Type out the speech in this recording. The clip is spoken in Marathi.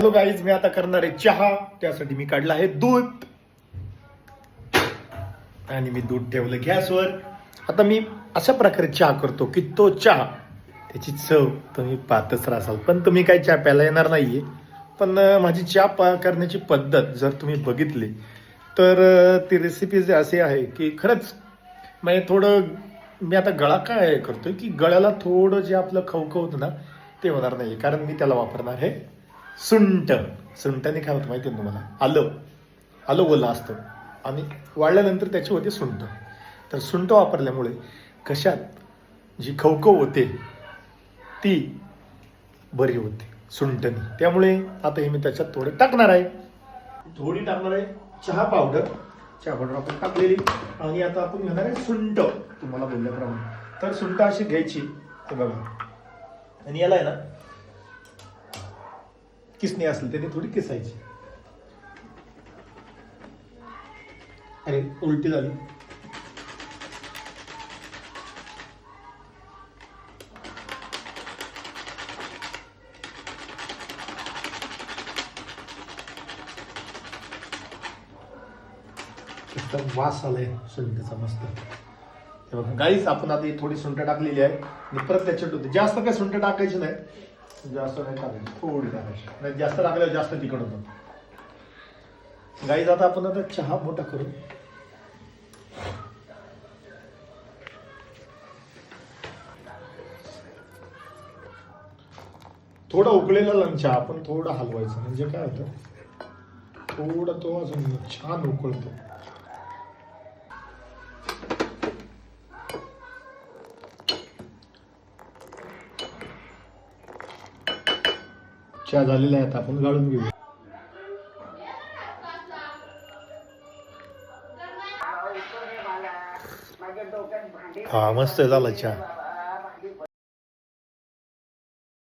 हॅलो गाईज, मी आता करणार आहे चहा. त्यासाठी मी काढला आहे दूध आणि मी दूध ठेवलं गॅसवर. आता मी अशा प्रकारे चहा करतो की तो चहा त्याची चव तुम्ही पाहतच राहाल, पण तुम्ही काही चहा प्यायला येणार नाहीये. पण माझी चहा करण्याची पद्धत जर तुम्ही बघितली तर ती रेसिपी जे असे आहे की खरंच म्हणजे थोडं मी आता गळा काय करतोय की गळ्याला थोडं जे आपलं खवखवतं ना ते होणार नाही, कारण मी त्याला वापरणार आहे सुंठ. सुंठाने काय होतं माहिती आहे तुम्हाला, आलं ओलं असतं आणि वाळल्यानंतर त्याची होते सुंठ. तर सुंठ वापरल्यामुळे कशात जी खवखव होते ती बरी होते सुंठनी. त्यामुळे आता हे मी त्याच्यात थोडे टाकणार आहे, थोडी टाकणार आहे चहा पावडर आपण टाकलेली. आणि आता आपण घेणार आहे सुंठ तुम्हाला बोलल्याप्रमाणे. तर सुंठ अशी घ्यायची ते बघा, आणि याला आहे ना किसणी असेल त्याने थोडी किसायची. अरे उलटी झाली. वास आलाय सुंठचा मस्त. हे बघा गाईस, आपण आता थोडी सुंठ टाकलेली आहे आणि परत त्याच्यात होते. जास्त काय सुंठ टाकायची नाही, जास्त नाही टाकायची, थोडी टाकायची. नाही जास्त टाकल्यावर जास्त तिखट होतं. गाईस, आता आपण आता चहा मोठा करू. थोडा उकळलेला चहा आपण थोडा हलवायचा, म्हणजे काय होतं थोडा तो अजून छान उकळतो. चहा झालेला आहे, आता आपण गाळून घेऊ. हा मस्त झाला चहा.